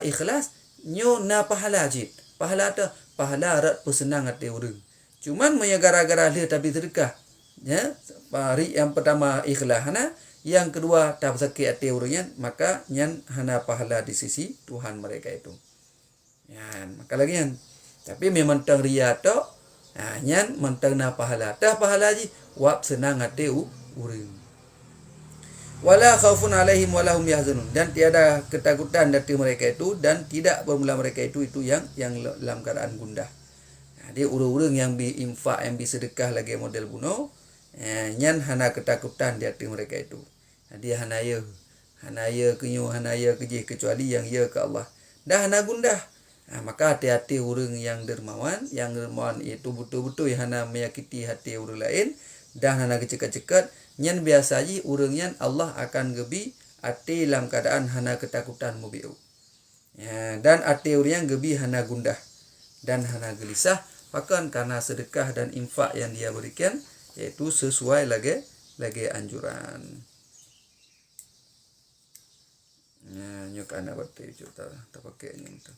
ikhlas nyo na pahala jid. Pahala tu pahala rat pesenang hati orang. Cuman moya gara-gara dia tapi sedekah. Ya, hari yang pertama ikhlas hana, yang kedua tak sakit hati orangnya, maka nyan hana pahala di sisi Tuhan mereka itu. Yan, maka lagi yan. Tapi memang tang ria tu, nyan mentang na pahala. Dah pahala ji, wap senang hati orang. Wala khaufun alaihim wala hum yahzanun, dan tiada ketakutan dari mereka itu dan tidak bermula mereka itu yang dalam keadaan gundah. Jadi urang-urang yang infak, yang sedekah lagi model bunuh, nyan hana ketakutan dari mereka itu. Jadi hanaya kenyu hanaya kejih kecuali yang ya ke Allah. Dah hana gundah. Maka hati-hati orang yang dermawan itu betul-betul hana menyakiti hati orang lain, dah hana kecekat-cekat. Nyan biasa ji urang nyan Allah akan gebi ati dalam keadaan hana ketakutan mubiu. Ya, dan ati urang gebi hana gundah dan hana gelisah, bahkan karena sedekah dan infak yang dia berikan yaitu sesuai lagi anjuran. Ya, nyuk ana bate cerita tak pakai nyung tu.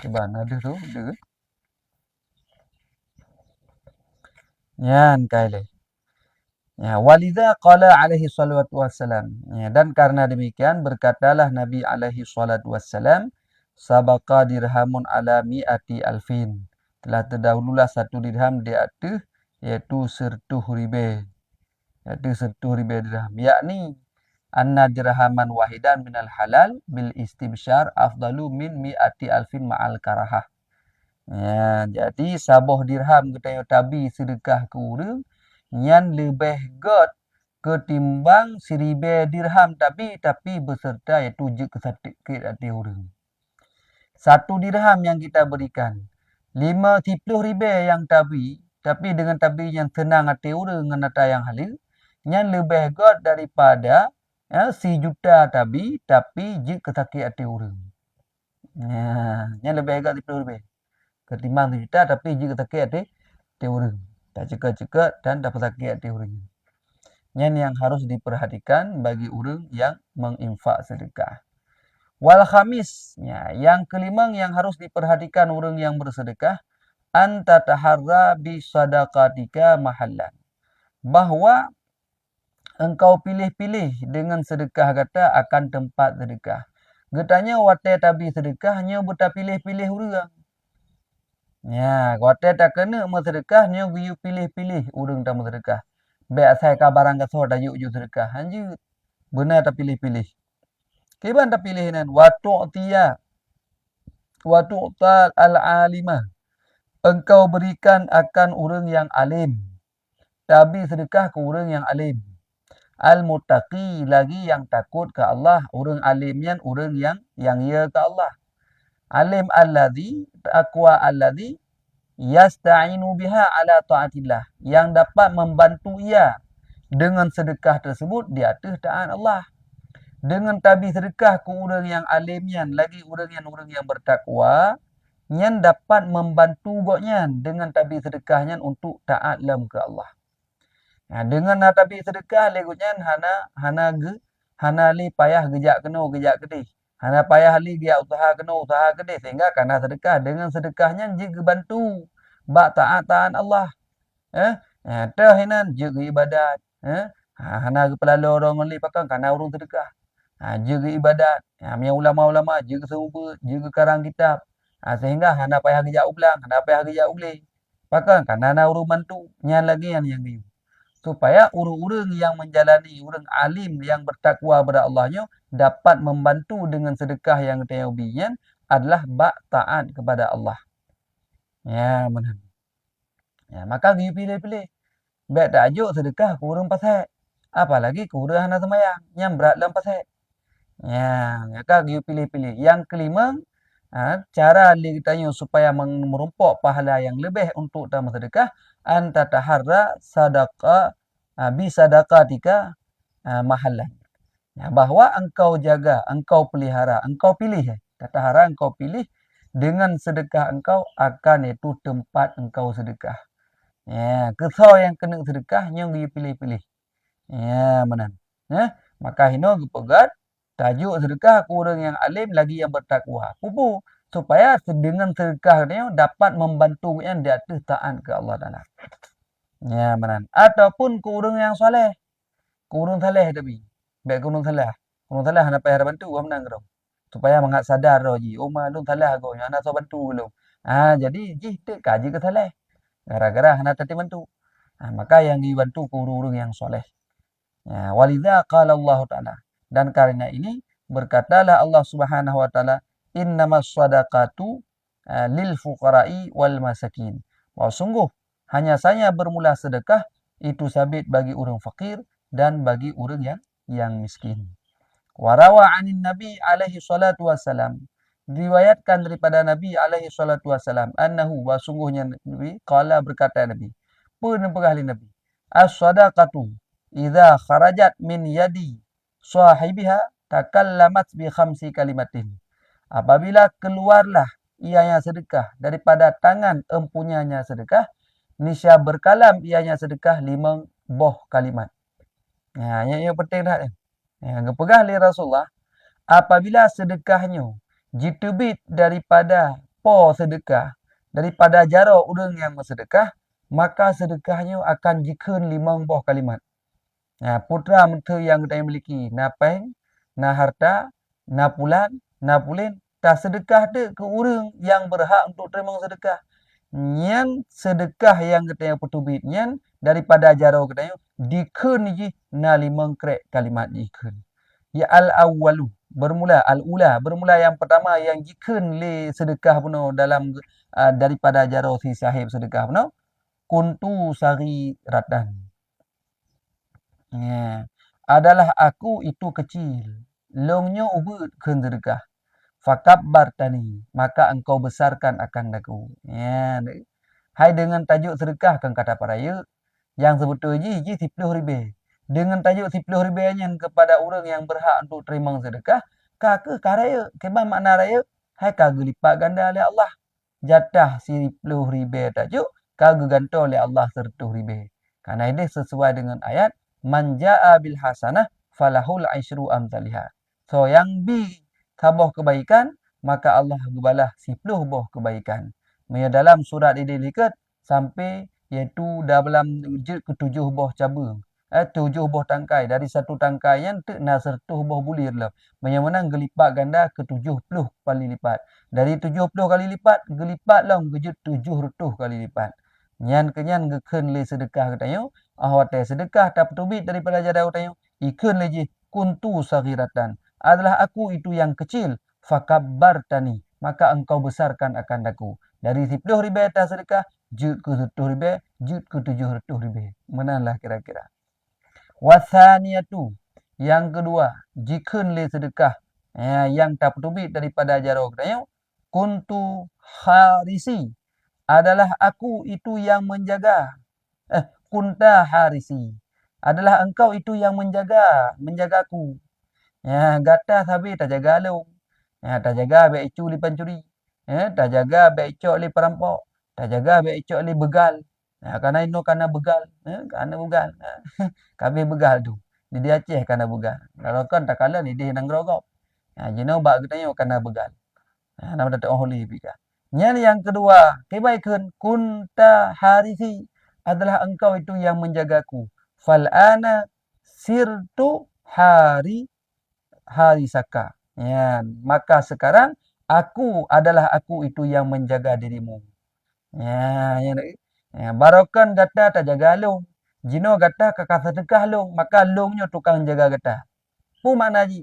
Coba ada tu, ada. Yan kaile. Ya, walidha qala alaihi salatu wassalam. Ya, dan karena demikian berkatalah Nabi alaihi salatu wassalam, sabaqa dirhamun ala mi'ati alfin. Telah terdahululah satu dirham di atas iaitu 100,000. Iaitu 100,000 dirham. Yakni anna dirhaman wahidan minal halal bil istibsyar afdalu min mi'ati alfin ma'al karahah. Ya, jadi sabuh dirham kita tabi sedekah ke urang nyan lebih god ketimbang 1,000 dirham tapi beserta iaitu je kesatik hati orang. Satu dirham yang kita berikan, 50,000 yang tapi dengan tabi yang tenang hati orang dengan hati yang halil, nyan lebih god daripada 1 juta tapi je kesatik hati orang. Ya, nyan lebih god 50,000 ketimbang 1 juta tapi je kesatik hati orang. Tak cekat-cekat dan dapat sakit hati orang. Yang harus diperhatikan bagi orang yang menginfak sedekah. Wal khamis, yang kelima yang harus diperhatikan orang yang bersedekah, anta taharra bi sadaqatika mahallan. Bahawa engkau pilih-pilih dengan sedekah kata akan tempat sedekah. Getanya wate tabi sedekah nyo buta pilih-pilih orang. Ya, wate tak kena sedekah nyo biu pilih-pilih orang tak sedekah. Baik saya kabaran kasor dah yuk sedekah. Anjir. Benar tak pilih-pilih. Kiban tak pilih nan. Watu'tiya. Watu'tal al-alimah. Engkau berikan akan orang yang alim. Tabi sedekah ke orang yang alim. Al-muttaqi lagi yang takut ke Allah. Orang alimnya orang yang ya ke Allah. Alim alladhi, taqwa alladhi, yasta'inu biha ala ta'atillah. Yang dapat membantu ia dengan sedekah tersebut di atas taat Allah. Dengan tabi sedekah ke orang yang alimnya, lagi orang yang bertakwa, yang dapat membantu goknya dengan tabi sedekahnya untuk taat lam ke Allah. Dengan tabi sedekah legutnya hana li payah gejak kedih. Hana payah li dia usaha kedih sehingga karena sedekah dengan sedekahnya juga bantu bak taat Allah. Tahinan juga ibadat. Hana kepala orang li pakai karena urung sedekah. Juga ibadat. Yang ulama-ulama juga serupa, juga karang kitab. Sehingga hana payah gejak ulang, hana payah gejak uli. Pakai karena urung bantu. Yang lagi yang ni. Supaya orang-orang yang menjalani, orang alim yang bertakwa kepada Allahnya dapat membantu dengan sedekah yang tayubiyan adalah bak taat kepada Allah. Ya, benar. Ya, maka pilih-pilih. Baik tak ajuk sedekah ke orang pasal. Apalagi ke orang hana semayang. Yang berat dalam pasal. Ya, maka pilih-pilih. Yang kelima, cara ditanya supaya merumpok pahala yang lebih untuk dalam sedekah, anta taharra sadaqah bi sadaqatika mahallan. Ya, bahwa engkau jaga, engkau pelihara, engkau pilih. Tatahara engkau pilih dengan sedekah engkau akan itu tempat engkau sedekah. Ya, kesau yang kena sedekah yang dia pilih-pilih. Ya, menan. Ya, maka hino gepegat tajuk sedekah ku orang yang alim lagi yang bertakwa. Pupu supaya dengan sedekah dia dapat membantu yang di atas taat ke Allah Taala. Ya, menan. Ataupun ku orang yang soleh. Kurung saleh tapi. Baik kurung salah. Kurung salah nak payah bantu orang menang dong. Supaya mengat sadar roh ji. Oh malum salah agaknya. Anak so bantu belum. Jadi ji tak kaji ke salah. Gara-gara anak tadi bantu. Maka yang dibantu kurung yang soleh. Walidha qala Allah Ta'ala. Dan karena ini berkatalah Allah Subhanahu wa taala, innamas shadaqatu lil fuqara'i wal masakin. Bahwa sungguh hanya saja bermula sedekah itu sabit bagi orang fakir dan bagi orang yang miskin. Warawa anin Nabi alaihi salatu wassalam. Riwayatkan daripada Nabi alaihi salatu wassalam. Annahu, sungguhnya Nabi, qala berkata Nabi. Penempah Nabi. As-sadaqatu idza kharajat min yadi sahibiha takallamat bi khamsi kalimatin. Apabila keluarlah ianya sedekah daripada tangan empunyanya sedekah, niscaya berkalam ianya sedekah 5 boh kalimat. Yang penting dah. Yang pegang oleh Rasulullah, apabila sedekahnya jitubit daripada sedekah, daripada jara orang yang bersedekah, maka sedekahnya akan jikun 5 boh kalimat. Putra menteri yang kita miliki, na peng, na harta, na pulan, na pulin, tak sedekah tu ke orang yang berhak untuk terima sedekah. Nyan sedekah yang kita petubit nyan daripada jaro kita dikun ji na 5 krek kalimat dikun. Ya al-awwalu bermula al-ula bermula yang pertama yang jikun le sedekah puno dalam daripada jaro si sahib sedekah puno kuntu sari ratan. Adalah aku itu kecil. Longnya ubud kun sedekah. Fakabbar tani, maka engkau besarkan akan aku. Hai dengan tajuk sedekah kan kata para yang sebetulnya ji 10 ribu. Dengan tajuk 10 ribu yang kepada orang yang berhak untuk terima sedekah, kake karaya, keban makna raya, hai kage lipat ganda oleh Allah. Jatah 10 ribu tajuk, kage ganta oleh Allah 100 ribu. Karena ini sesuai dengan ayat, man ja'a bil hasanah falahul asyru amsalihah. So yang tabah kebaikan, maka Allah balah 10 boh kebaikan. Dalam surat ini dilihat sampai iaitu dalam juz ke-7 boh cabang. 7 boh tangkai. Dari satu tangkai yang tak nak 100 boh bulir lah. Menang gelipat ganda ke 70 kali lipat. Dari 70 kali lipat, gelipat lah ke 700 kali lipat. Nyan kenyan geken le sedekah katanya. Ahwate sedekah tak petubit daripada jadau katanya. Ikan lagi kuntu sagiratan. Adalah aku itu yang kecil. Fakabbartani. Maka engkau besarkan akan aku. Dari 10 ribu atas sedekah. Jud ke 10 ribu. Jud ke 700 ribu. Menalah kira-kira. Wasaniyatu. Yang kedua. Jikun le sedekah. Yang tak petubit daripada jaro katanya. Kuntu harisi. Adalah aku itu yang menjaga. Kunta harisi. Adalah engkau itu yang menjagaku. Gata sabi tak jaga long. Tak jaga be icu li pencuri. Tak jaga be icok li perampok. Tak jaga be icok li begal. Karena ino karena begal. Karena begal. Kabeh begal tu. Di dia Aceh karena begal. Kalau kan tak kala ni dia nang gerogok. Jino bak katanya karena begal. Nama datuk holi pika. Yang kedua, kebaikan kunta harisi, adalah engkau itu yang menjagaku. Fal'ana sirtu harisaka. Maka sekarang adalah aku itu yang menjaga dirimu. Barokan gata tak jaga long. Jino gata kakak sedekah long, maka longnya tukang jaga gata. Makna ji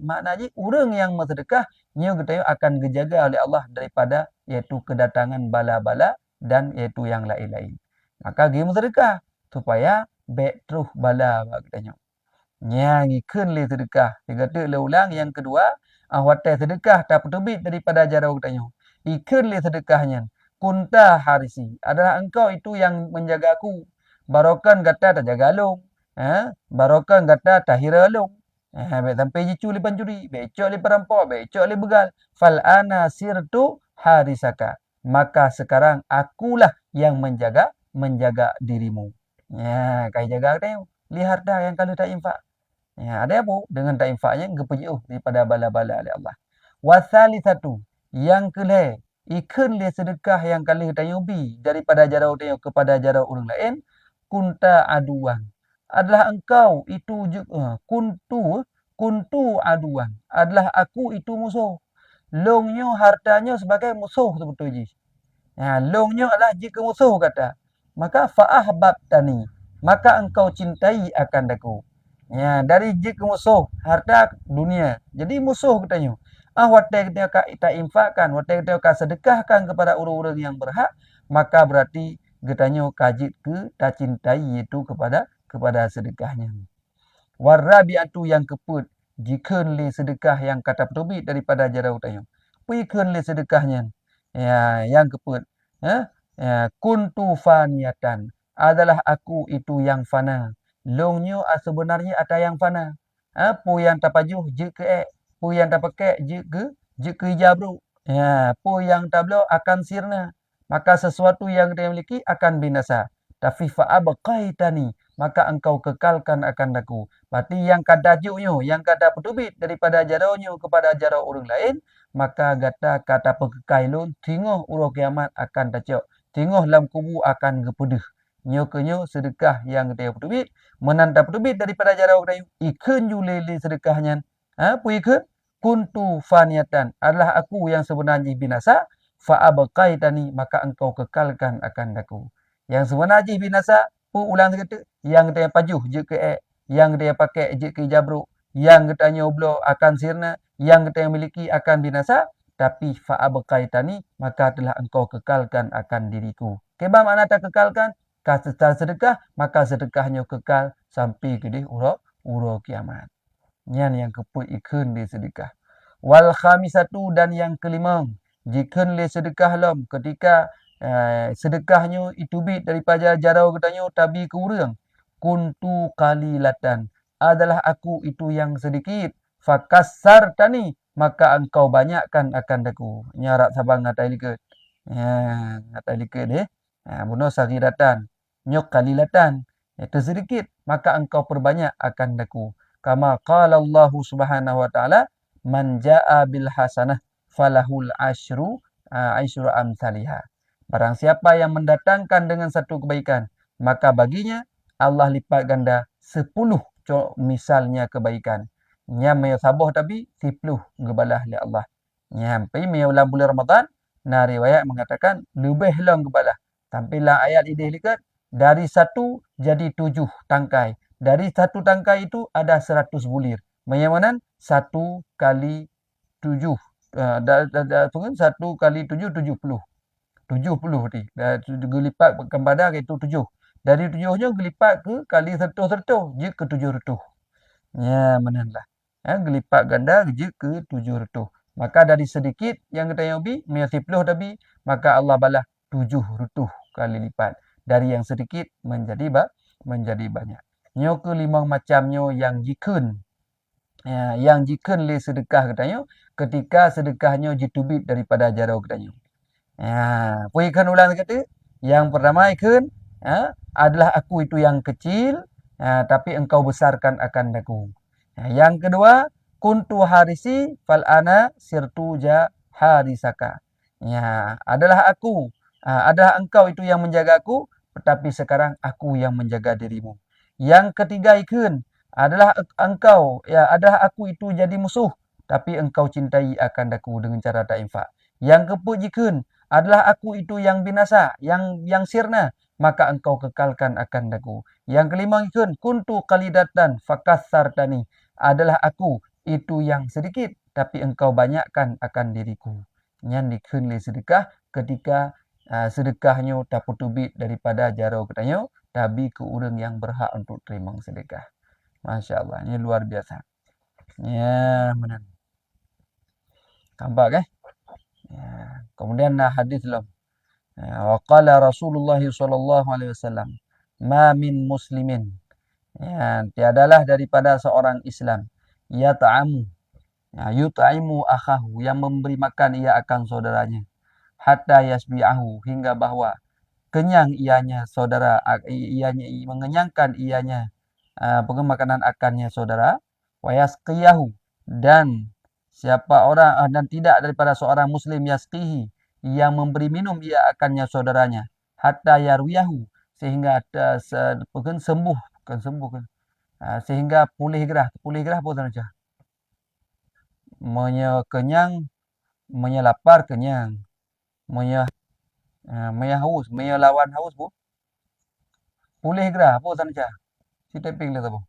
orang yang bersedekah nyo kita akan dijaga oleh Allah daripada iaitu kedatangan bala-bala dan iaitu yang lain-lain. Maka gi bersedekah supaya baik terus bala katanya. Ngikeun le sedekah. Tiga tu le ulang yang kedua, ahwate sedekah tak petubit daripada jarau katanya. Ikeun le sedekahnya. Kunta harisi. Adalah engkau itu yang menjagaku. Barokan kata tak jaga long. Barokan kata tak hira long. Baik sampai je culi pancuri, becok li perampok, becok li begal. Fal ana sirtu harisaka. Maka sekarang akulah yang menjaga dirimu. Ya, kai jaga teu. Lihat dah yang kalau tak infak. Ya, ada apa? Dengan tak infaknya gepejuh daripada bala-bala oleh Allah. Wasalisatu, yang kelih, ikun li sedekah yang kali tanya ubi daripada jarau tanya kepada jarau orang lain, kunta aduan. Adalah engkau itu juga kuntu aduan. Adalah aku itu musuh. Longnyo hartanya sebagai musuh sebetulnya. Ya, longnyo adalah jika musuh kata. Maka fa'ahbab tani. Maka engkau cintai akan aku. Ya, dari jika musuh harta dunia. Jadi musuh katanya. Watai kita tak infakkan, watai kita sedekahkan kepada orang-orang yang berhak, maka berarti katanya kajit ke tak cintai itu kepada sedekahnya. Warabiatu yang keput, jika le sedekah yang kata petubit daripada jarau tanya. Pikun le sedekahnya. Ya, yang keput. Ya, kuntu faniyatan. Adalah aku itu yang fana. Longnyo sebenarnya ada yang fana. Pu yang tapajuh je ke pu yang tapakai je ke jabru. Ya, pu yang tablo akan sirna. Maka sesuatu yang dia miliki akan binasa. Tapi fa'abqaitani, maka engkau kekalkan akan aku. Berarti yang kada juknyo, yang kada petubit daripada jaraunyo kepada jarau orang lain, maka kata pekekailun, tingoh urut kiamat akan tacok. Tingoh lam kubu akan gepedeh. Nyo kenyo sedekah yang dia petubit, menanda petubit daripada jarau orang lain, ikun julele sedekahnya. Pu ikun? Kuntu faniatan. Adalah aku yang sebenarnya binasa, fa'abqaitani, maka engkau kekalkan akan aku. Yang sebenarnya binasa, pu ulang kata, yang dia pajuh je ke yang dia pakai je ke jabruk, yang katanya ublo akan sirna, yang kita miliki akan binasa, tapi fa'abqaitani, maka telah engkau kekalkan akan diriku. Keba makna tak kekalkan? Kata sedekah, maka sedekahnya kekal sampai ke di uro kiamat. Yang keput ikun di sedekah. Wal khamisatu, dan yang kelima, jika le sedekah lam ketika sedekahnya itu bit daripada jarau katanya tabi ke urang, kuntu qalilatan, adalah aku itu yang sedikit, fakassar tani, maka engkau banyakkan akan aku. Nyarak sabang ngatai liket. Ya, ngatai liket deh. Bunuh sagiratan, nyok qalilatan, itu sedikit, maka engkau perbanyak akan aku. Kama qala Allah Subhanahu wa taala, man jaa bil hasanah falahul asyru amsalihah. Barang siapa yang mendatangkan dengan satu kebaikan, maka baginya Allah lipat ganda 10 misalnya kebaikan. Nya mayo saboh tapi 10 gebalah li Allah. Nya pi mayo dalam bulan Ramadan, na riwayat mengatakan lebih long gebalah. Tampilah ayat idih likat dari 1 jadi 7 tangkai. Dari 1 tangkai itu ada 100 bulir. Menyamanan 1 kali 7. 1 kali 7, 70. 70 ni. Gelipat kepada itu 7. Dari 7-nya gelipat ke kali 100-100. Je ke 700. Ya, menanlah. Gelipat ganda je ke 700. Maka dari sedikit yang kita yobi, 10 tapi, maka Allah balas 700 kali lipat. Dari yang sedikit menjadi banyak. Nyo ke 5 macamnya yang jikun. Yang jikun le sedekah katanya, ketika sedekahnya jitubit daripada jarau katanya. Puikan ulang kata, yang pertama ikun, adalah aku itu yang kecil, tapi engkau besarkan akan aku. Yang kedua, kuntu harisi fal ana sirtu harisaka. Adalah aku, adalah engkau itu yang menjaga aku, tetapi sekarang aku yang menjaga dirimu. Yang ketiga ikun, adalah engkau, adalah aku itu jadi musuh, tapi engkau cintai akan aku dengan cara tak infak. Yang keempat jikun, adalah aku itu yang binasa, yang sirna, maka engkau kekalkan akan aku. Yang kelima ikun, kuntu qalidatan fakassartani, adalah aku itu yang sedikit, tapi engkau banyakkan akan diriku. Yang dikun li sedekah ketika sedekahnya tak putubit daripada jarau katanya, tapi ke orang yang berhak untuk terima sedekah. Masya Allah, ini luar biasa. Ya, benar. Nampak kemudian hadis lah. Wa qala Rasulullah sallallahu alaihi wasallam, "Ma min muslimin." Tiadalah daripada seorang Islam yata'amu, yut'imu akhahu, yang memberi makan ia akan saudaranya, hatta yasbi'ahu, hingga bahwa kenyang ianya saudara, ianya mengenyangkan ianya makanan akannya saudara, wa yasqiyahu, dan siapa orang dan tidak daripada seorang muslim yasqihi, yang memberi minum ia akannya saudaranya, hatta yarwiyahu, sehingga sembuh, bukan sembuh kan, sehingga pulih gerah apa tuan Acah? Kenyang, lapar kenyang, haus, lawan haus bu, pulih gerah apa tuan Acah? Si typing lihat apa?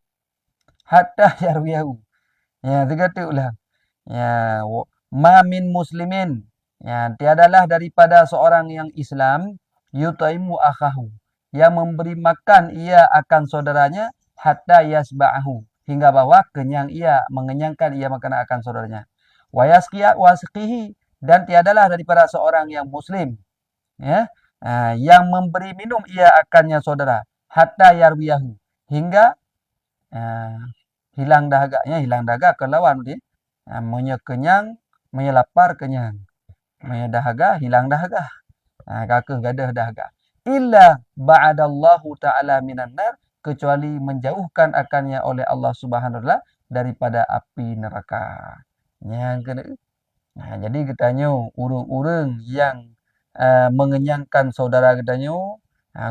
Hatta yarwiyahu. Ya, tiga tu ulang. Ya, ma min muslimin. Ya, tiadalah daripada seorang yang Islam yutaimu akhahu, yang memberi makan ia akan saudaranya, hatta yasba'ahu, hingga bahwa kenyang ia, mengenyangkan ia makanan akan saudaranya. Wa wasqihi, dan tiadalah daripada seorang yang muslim, ya, yang memberi minum ia akannya saudara, hatta yarwiyahu, hingga hilang dahaga ke lawan dia. Kenyang, lapar kenyang, dahaga hilang dahaga. Kakak gadah dahaga. Illa ba'adallahu ta'ala minan nar, kecuali menjauhkan akannya oleh Allah Subhanahu wa taala daripada api neraka. Yang kena. Jadi katanya urang-urang yang mengenyangkan saudara katanya,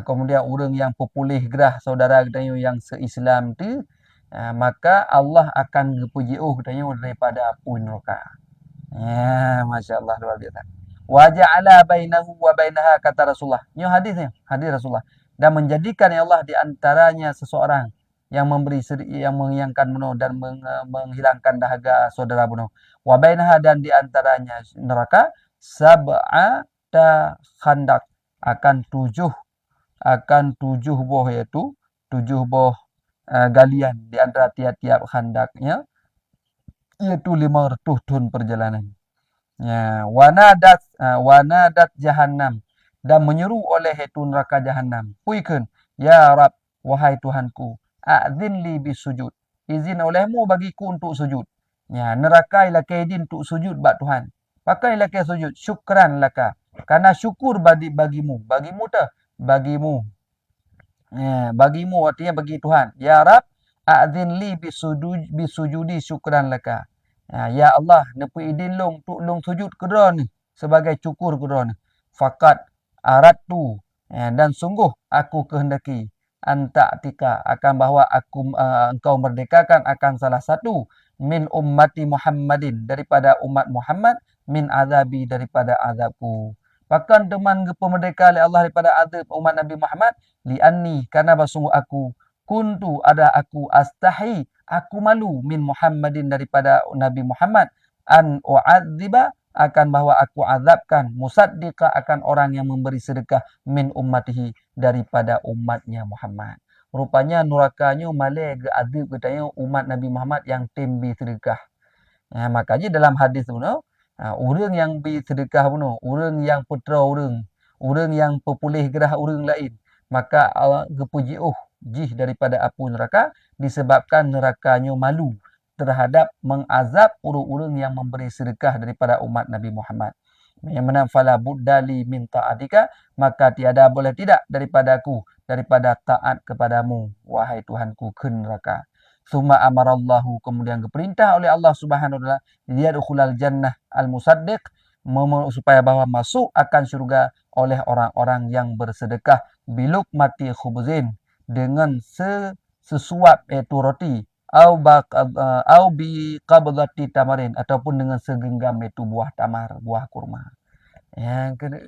kemudian urang yang pepulih gerah saudara katanya yang se-Islam tu, maka Allah akan gepujiuh katanya daripada api neraka. Ya, masya-Allah luar biasa. Wa ja'ala bainahu wa bainaha, kata Rasulullah. Ini hadisnya, hadis Rasulullah. Dan menjadikan ya Allah di antaranya seseorang yang memberi yang menghilangkan bunuh dan menghilangkan dahaga saudara bunuh. Wa bainaha, dan di antaranya neraka, sab'ata khandak, akan tujuh buah, yaitu tujuh buah galian di antara tiap-tiap khandaknya, iaitu 500 tahun perjalanan. Ya, wanadat jahannam, dan menyeru oleh itu neraka jahannam. Puikeun, ya Rab, wahai Tuhanku, a'zin li bisujud, izin olehmu bagiku untuk sujud. Ya, neraka ila kaidin untuk sujud bak Tuhan. Pakai laka sujud, syukran laka, karena syukur bagimu bagimu. Ya, bagimu artinya bagi Tuhan. Ya Rab, a'zin li bisujudi syukran laka. Ya Allah, nepu idin long tu long sujud kedua ni sebagai syukur kedua ni. Fakat aratu, dan sungguh aku kehendaki, antaktika, akan bahawa aku engkau merdekakan akan salah satu min ummati Muhammadin, daripada umat Muhammad, min azabi, daripada azabku. Bahkan teman pemerdeka oleh Allah daripada azab umat Nabi Muhammad, li'anni, karena bersungguh aku, kuntu, ada aku, astahi, aku malu, min Muhammadin, daripada Nabi Muhammad, an u'adziba, akan bahawa aku azabkan, musaddiqa, akan orang yang memberi sedekah, min ummatihi, daripada umatnya Muhammad. Rupanya nurakanya malai ke azab katanya umat Nabi Muhammad yang tembi sedekah. Makanya dalam hadis tu, orang yang bersedekah bunuh, orang yang putra orang yang pepulih gerah orang lain, maka Allah gepujiuh jih daripada api neraka, disebabkan nerakanya malu terhadap mengazab orang-orang yang memberi sedekah daripada umat Nabi Muhammad. Yang mana fala buddali min ta'atika, maka tiada boleh tidak daripada taat kepadamu, wahai Tuhanku, ke neraka. Summa amarallahu, kemudian diperintah oleh Allah Subhanahu wa taala, liyadkhulal jannah al-musaddiq, supaya bahawa masuk akan syurga oleh orang-orang yang bersedekah, biluk mati khubzin, dengan sesuap iaitu roti, au bi qabdati tamarin, ataupun dengan segenggam iaitu buah tamar, buah kurma. Yang kena.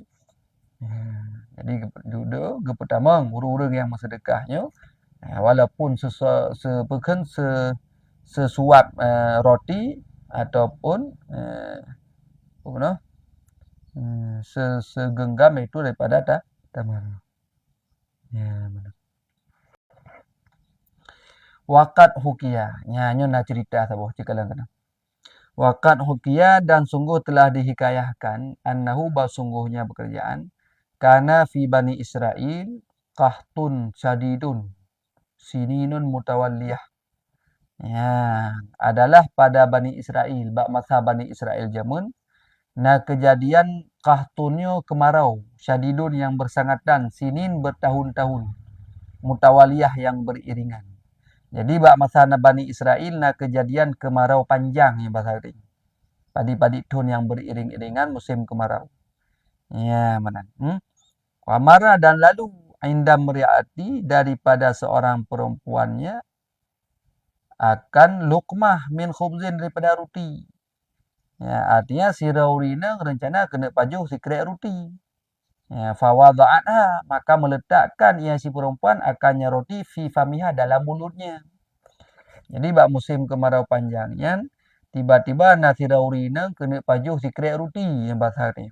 Jadi duduk pertama orang-orang yang bersedekahnya, walaupun sesuap roti ataupun segenggam itu daripada tamar. Ya, mana. Waqat hukia, nyo nak cerita sabuh cikalang kana. Waqat hukia, dan sungguh telah dihikayahkan, annahu, sungguhnya pekerjaan, kana fi bani Israel qahtun syadidun sininun mutawalliyah, Ya, adalah pada Bani Israel, bak masa Bani Israel jamun, na kejadian kahtunyo kemarau, syadidun yang bersangatan, sinin bertahun-tahun, mutawaliyah yang beriringan. Jadi bak masa Bani Israel na kejadian kemarau panjang yang bahasa ini. Padi-padi tun yang beriring-iringan musim kemarau. Ya, mana? Wamara dan lalu inda meriati daripada seorang perempuannya akan lukmah min khubzin daripada roti. Ya, artinya si Raurina rencana kena pajuh si kerek roti. Ya, fawada'atha, maka meletakkan ia si perempuan akannya roti fi famiha dalam mulutnya. Jadi bak musim kemarau panjangnya, tiba-tiba nasi Raurina kena pajuh si kerek roti yang bahasa ni.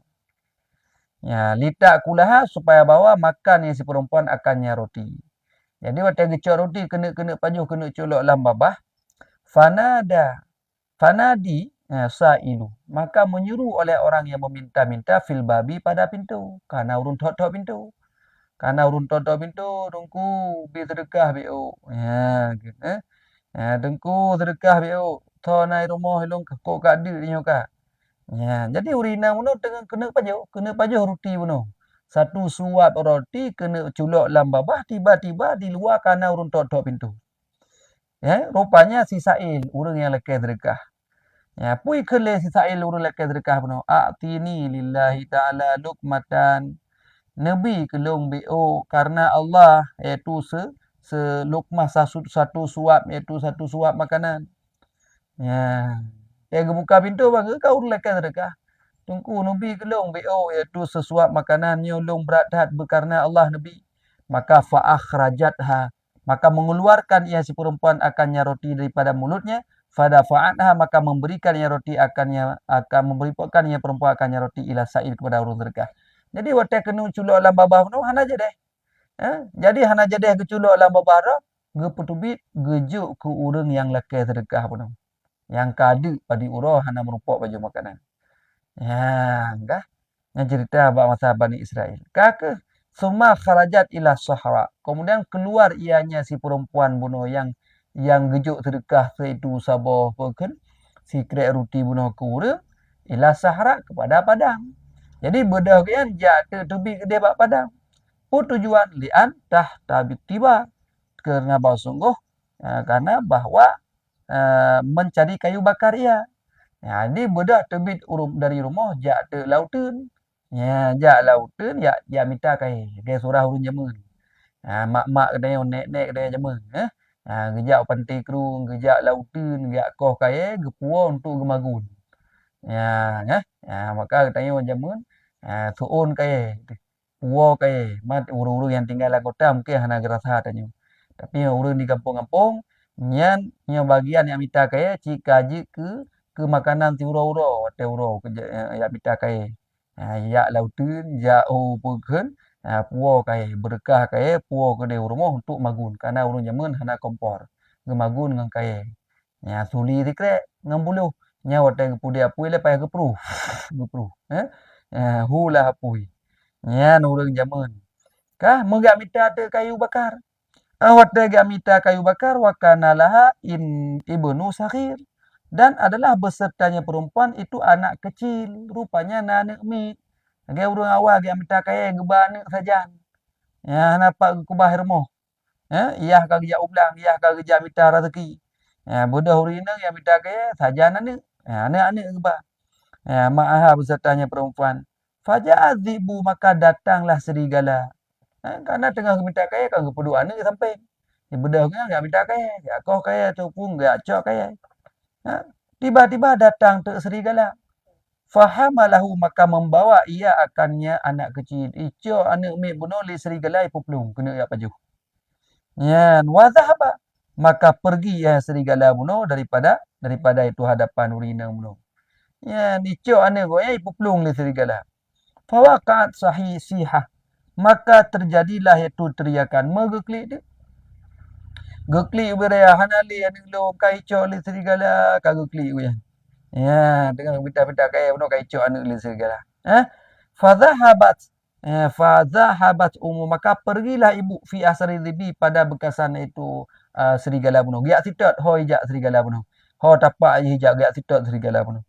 Ya, litak kulaha supaya bawa makan yang si perempuan akannya roti. Jadi waktu gecok roti kena pajuh kena colok dalam babah. Fanadi sa'ilu. Maka menyuruh oleh orang yang meminta-minta fil babi pada pintu. Karena urun tok-tok pintu. Karena urun tok-tok pintu, dengku bi sedekah biu. Ya, gitu. Dengku sedekah biu. Tho nai rumah ilung kok kak dik nyoka. Ya, jadi urina muno kena pajuh roti muno. Satu suap roti kena culok dalam babah, tiba-tiba di luar karena urun tok-tok pintu. Ya, rupanya si Sa'il, urang yang lekas sedekah. Ya, pui kele si Sa'il urang lekas sedekah puno. A'tini lillahi ta'ala lukmatan. Nabi kelong BO karena Allah iaitu selukmah satu suap iaitu satu suap makanan. Ya. Dia buka pintu bang, kau urang lekas sedekah. Tungku Nabi kelong BO iaitu sesuap makanan nyolong berat hat berkarena Allah Nabi. Maka fa'akhrajatha, maka mengeluarkan ia si perempuan akannya roti daripada mulutnya, fadafa'atha, maka memberikan ia roti akan memberikan ia perempuan akannya roti ila Sa'il kepada urang sedekah. Jadi waktu kena culuk dalam babah tu hana je deh. Jadi hana je deh keculuk dalam babah tu, geputubit gejuk ke urang yang lekas sedekah pun. Yang kadu pada urang hana merupak baju makanan. Ya, enggak. Yang cerita masa Bani Israel. Kakak summa kharajat ila sahara. Kemudian keluar ianya si perempuan bunuh yang gejuk sedekah itu sabah pekan si krek roti bunuh ke urang ila sahara kepada padang. Jadi bedah kian jak tebi ke dia bak padang. Pun tujuan lian tabit tiba kerana bahawa sungguh karena bahawa mencari kayu bakar ia. Ya, ni bedah terbit dari rumah jak te lautun. Ya, jak lautun ya minta kai. Kai surah urun jamun. Mak-mak kedai nek-nek kedai jamun. Gejak pantai kerung, gejak lautun, gejak koh kai gepua untuk gemagun. Maka katanya jamun suun kai. Puo kai. Mat uru-uru yang tinggal di kota mungkin hana gerasa tanya. Tapi urun di kampung-kampung nyan bagian yang minta kai cikaji ke makanan ti uro-uro wate uro ya minta kai ya lautun ya peukeun puo kai berkah kai puo ke de rumah untuk magun karena urang jamun hana kompor gemagun ngang kai ya suli dikrek ngambuluh nya wate pudi apui le pai gepru gepru hula apui nya urang jamun kah menggak minta te kayu bakar wate gak minta kayu bakar wa kana laha ibnu saghir dan adalah besertanya perempuan itu anak kecil. Rupanya anak mit. Agak urang awal agak minta kaya gebah anak saja. Ya, nampak kubah rumah. Iya kau kerja ulang, iya kau kerja minta rezeki. Bodoh urina yang minta kaya saja anak. Anak-anak gebah. Ma'aha besertanya perempuan. Faja'adzibu maka datanglah serigala. Karena tengah minta kaya kau perlu anak sampai. Bodoh kan enggak minta kaya. Ya kau kaya tu pun enggak cok kaya. Tiba-tiba datang tu serigala. Fahamalahu maka membawa ia akannya anak kecil. Ijo anak mek bunuh li serigala ipuplung kena ya pajuh. Ya, wazahaba maka pergi ya serigala bunuh daripada itu hadapan urina bunuh. Ya, ijo anak goya ipuplung li serigala. Fawaqat sihah maka terjadilah itu teriakan megeklik dia. Geklik beraya hanali aning lo kai cho li serigala ka geklik ya. Ya, dengan minta-minta kaya bunuh kai cho anak li serigala. Fadhahabat maka pergilah ibu fi asri dhibi pada bekasan itu serigala bunuh. Giak sitot ho hijak serigala bunuh. Ho tapak je hijak giak sitot serigala bunuh.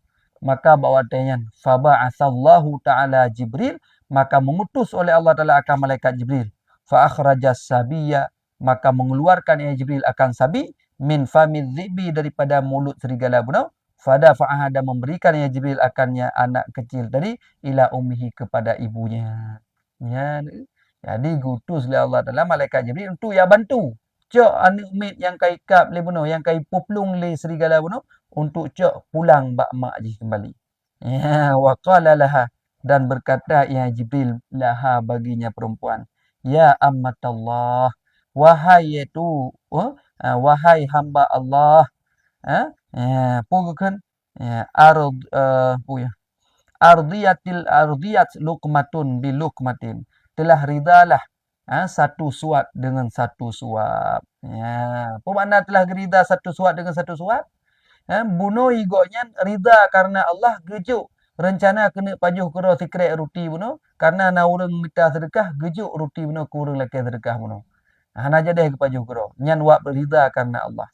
Maka bawa tenyan fa ba'atsallahu ta'ala Jibril, maka mengutus oleh Allah Taala akan malaikat Jibril. Fa akhrajas sabiyya, maka mengeluarkan ya Jibril akan sabi min famidz zibi, daripada mulut serigala bunuh. Fada fa'ahada, memberikan ya Jibril akannya anak kecil tadi ila ummihi, kepada ibunya. Ya, jadi gutus oleh Allah Taala malaikat Jibril untuk ya bantu. Cok anak umit yang kai kap le bunuh, yang kai puplung le serigala bunuh, untuk cok pulang bak mak je kembali. Ya, wa qala laha, dan berkata ya Jibril laha, baginya perempuan, ya ammatallah, wahai itu wahai hamba Allah, pugukan ardiyat luqmatun bi luqmatin, telah ridalah satu suap dengan satu suap. Ya, apa makna telah rida satu suap dengan satu suap? Bunuh igoknya rida karena Allah gejuk rencana kena pajuh kero sikret ruti bunuh, karena na urang minta sedekah gejuk ruti bunuh ku urang laki sedekah bunuh. Hana jadeh ke pajuh kero nyan wak berida karena Allah.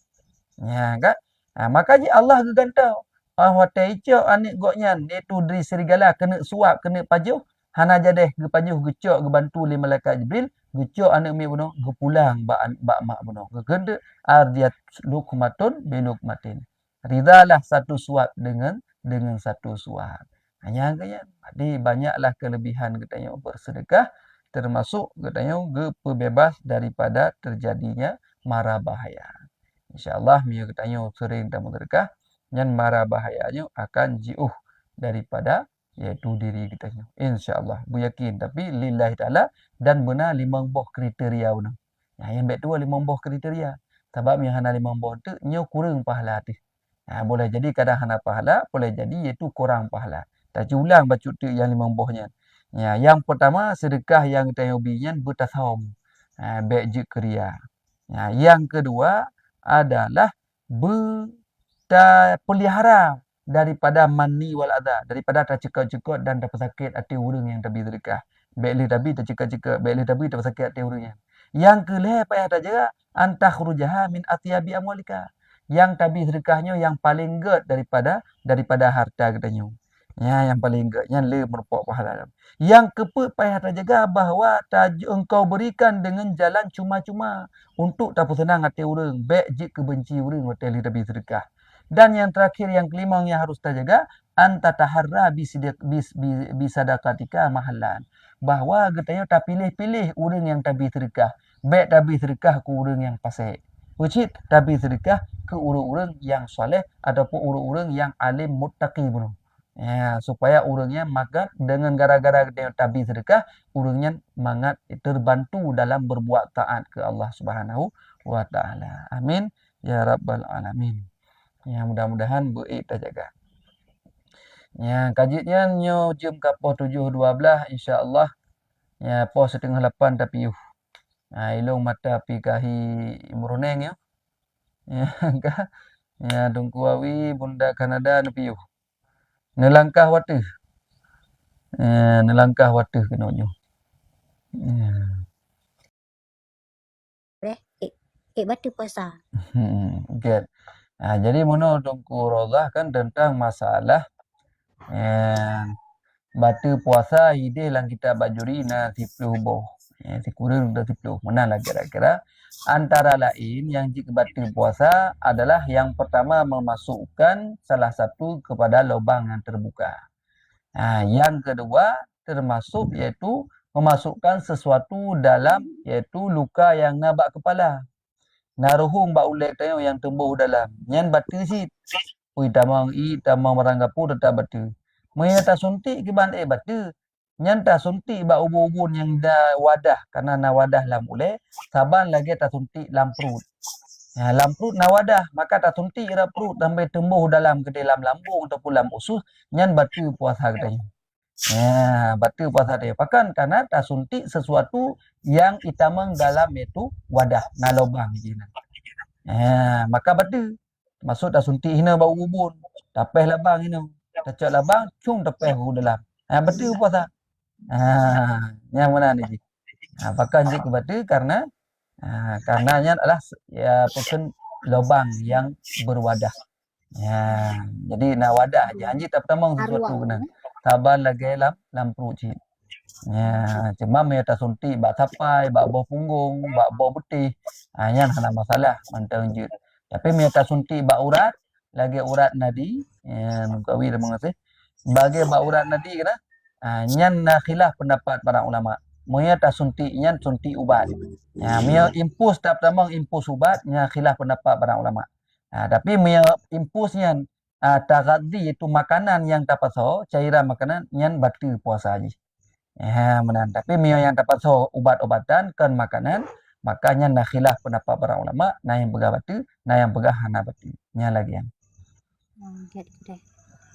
Ya kan? Maka je Allah gegantau. Hotel icok anik goknya iaitu dari serigala kena suap kena pajuh, hana jadeh ge pajuh gecok ge bantu le malaikat Jibril, gecok anik mi bunuh ge pulang bak mak bunuh. Ge gende ardiyat luqmatun bi luqmatin. Ridalah satu suap dengan satu suap. Hanya kaya. Jadi banyaklah kelebihan katanya bersedekah, termasuk katanya ge pebebas daripada terjadinya mara bahaya. InsyaAllah mia katanya sering dan bersedekah, yang mara bahayanya akan jiuh daripada iaitu diri katanya. InsyaAllah. Bu yakin. Tapi lillahi ta'ala, dan benar 5 buah kriteria benar. Yang baik tu 5 buah kriteria. Sebab yang hana 5 buah tu, nyo kurang pahala tu. Boleh jadi kadang hana pahala, boleh jadi iaitu kurang pahala. Tak ulang baca tu yang 5 buahnya. Ya, yang pertama sedekah yang kita ubinya bertasawum. Baik je keria. Yang kedua adalah pelihara daripada mani wal adha, daripada tak cekak-cekak dan tak sakit hati orang yang tabi sedekah. Baik tabi tak cekak-cekak, baik tabi tak sakit hati orangnya. Yang kelih payah tak jaga antah khurujaha min atyabi amwalika. Yang tabi sedekahnya yang paling ged daripada harta katanya. Ya, yang paling ged, yang le merupakan pahala. Yang keput payah tak jaga bahawa engkau berikan dengan jalan cuma-cuma untuk tak senang hati orang, baik je kebenci orang hotel tabi sedekah. Dan yang terakhir, yang kelima yang harus terjaga, anta taharra bisadaqatika mahallan. Bahawa katanya tak pilih-pilih orang yang tabi sedekah. Baik tabi sedekah ke orang yang fasik. Ucit tabi sedekah ke orang-orang yang soleh ataupun orang-orang yang alim muttaqi bunuh. Ya, supaya orangnya magat dengan gara-gara dia tabi sedekah, orangnya mangat terbantu dalam berbuat taat ke Allah Subhanahu wa taala. Amin ya rabbal alamin. Ya, mudah-mudahan baik terjaga. Ya, kajinya nyo jam kapoh 7.12 insya-Allah. Ya, pos setengah 8 tapi ilung mata pi kahi muruneng ya. Ya, tungku awi bunda Kanada nepi nelangkah watu. Nelangkah watu kena nyo. Batu puasa. Get. Jadi mono tungku rodah kan tentang masalah batu puasa ide lang kita bajuri na 10 boh. Si kurang dah 10. Mana lah kira-kira? Antara lain yang jika batu puasa adalah yang pertama memasukkan salah satu kepada lubang yang terbuka. Yang kedua termasuk iaitu memasukkan sesuatu dalam iaitu luka yang nabak kepala. Naruhung ba ulek tayo yang tumbuh dalam. Nyan batu si. Ui tamang maranggapu tetap batu. Maya tak suntik ke ban batu. Nyan tak suntik ba ubun-ubun yang dah wadah. Karena na wadah lam ule. Saban lagi tak suntik lam perut. Lam perut na wadah. Maka tak suntik ira perut sampai tumbuh dalam ke dalam lambung ataupun lam usus. Nyan batu puasa katanya. Batu puasa dia. Pakan karena tak suntik sesuatu yang itamang dalam itu wadah. Na lubang. Maka batu. Masuk tak suntik hina bau ubun. Tapeh labang hina. Tacak labang, cung tapeh ke dalam. Batu puasa. Yang mana ni? Pakan je ke batu karena Karenanya adalah ya pekan lubang yang berwadah. Ya, jadi nak wadah janji tak pertama sesuatu Arwah. kena. Taban lagi lam perut cik. Ya, cuma me ta suntik bak tapai, bak bawah punggung, bak bawah putih. Yan hana masalah mantang je. Tapi me ta suntik bak urat, lagi urat nadi, kawi dah mengasih. Bagi bak urat nadi kena. Nyan khilaf pendapat para ulama. Moya ta suntik nyan suntik ubat. Ya, me impus tak pertama impus ubat, nya khilaf pendapat para ulama. Tapi me impusnya tagaddi itu makanan yang tapaso, cairan makanan yang batu puasa haji. Menan. Tapi yang tapaso ubat-obatan kan makanan, makanya nak khilaf pendapat para ulama, nah yang pegah batu, nah yang pegah hana batu. Nya lagi yang.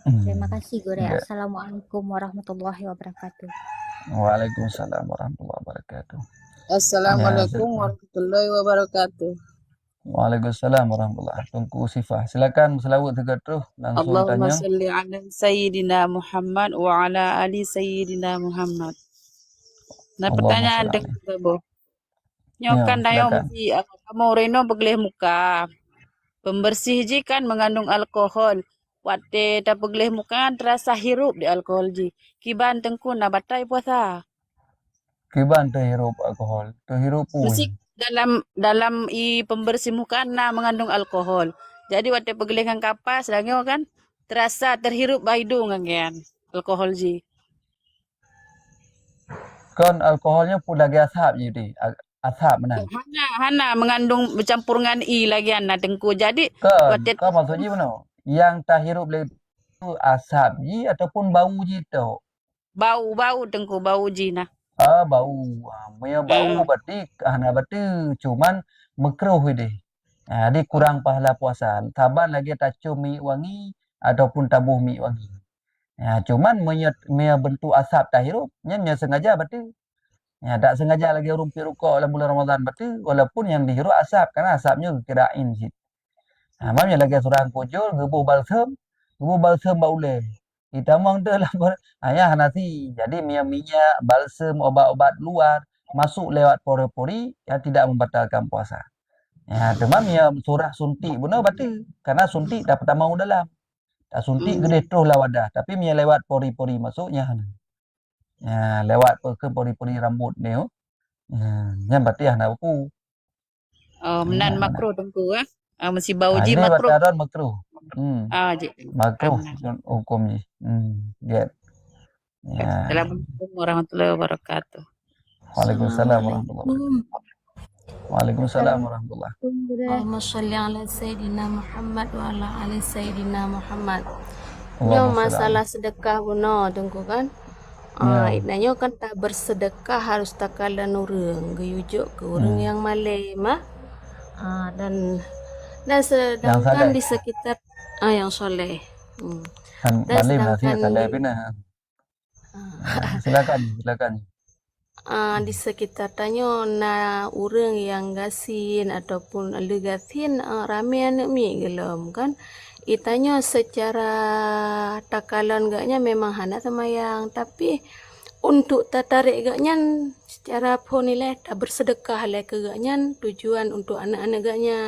Terima kasih Gure. Ya. Assalamualaikum warahmatullahi wabarakatuh. Waalaikumsalam warahmatullahi wabarakatuh. Assalamualaikum warahmatullahi wabarakatuh. Waalaikumsalam warahmatullahi. Tunggu Sifah. Silakan selawat tiga terus langsung Allahumma tanya. salli ala Sayyidina Muhammad wa ala ali Sayyidina Muhammad. Nah, pertanyaan dengan Babo. Nyokan dayo mesti kamu reno begleh muka. Pembersih ji kan mengandung alkohol. Wate tak begleh muka terasa hirup di alkohol ji. Kiban tengku na batai puasa. Kiban terhirup alkohol, terhirup pun. Mesti dalam pembersih muka na mengandung alkohol. Jadi waktu pegelikan kapas langyo kan terasa terhirup hidung kan alkohol ji. Kan alkoholnya pun lagi asap jadi asap mana? Hana mengandung bercampur dengan lagi na tengku. Jadi kan maksudnya mana? Yang terhirup itu asap ji ataupun bau ji tu? Bau tengku bau ji nah. Bau. Punya bau berarti hana berarti cuman makruh deh. Jadi kurang pahala puasa. Taban lagi tak cium mi wangi ataupun tabuh mi wangi. Cuman punya bentuk asap terhirup, nya sengaja berarti. Tak sengaja lagi rumpi rukuk dalam bulan Ramadan berarti walaupun yang dihirup asap karena asapnya kirain sih. Mamnya lagi surang kujul gebuh balsam baule. Kita mong tu lah ayah nasi. Jadi minyak balsam obat-obat luar masuk lewat pori-pori yang tidak membatalkan puasa. Cuma minyak surah suntik benar berarti karena suntik dapat tamang dalam. Tak suntik gede terus lah wadah, tapi minyak lewat pori-pori masuknya. Lewat ke pori-pori rambut ni. Yang berarti hana buku. Menan makro tengku mesti bau ji makro. Ini bataran makro. Makro hukum ji. Get. Assalamualaikum warahmatullahi wabarakatuh. Waalaikumsalam warahmatullahi wabarakatuh. Waalaikumsalam warahmatullahi wabarakatuh. Allahumma sholli ala Sayyidina Muhammad wa ala ali Sayyidina Muhammad. Masalah sedekah buno tengku kan. Itnanya kan tak bersedekah harus takalan orang geyujuk ke orang yang malai mah. Dan sedangkan di sekitar yang soleh. Dan sedangkan silakan. Di sekitar tanya orang yang gasin ataupun legasin ramai anak mi gelom kan. Itanya secara takalan gaknya memang hana semayang, tapi untuk tertarik gaknya secara pun nilai tak bersedekah lah ke gaknya tujuan untuk anak-anak gaknya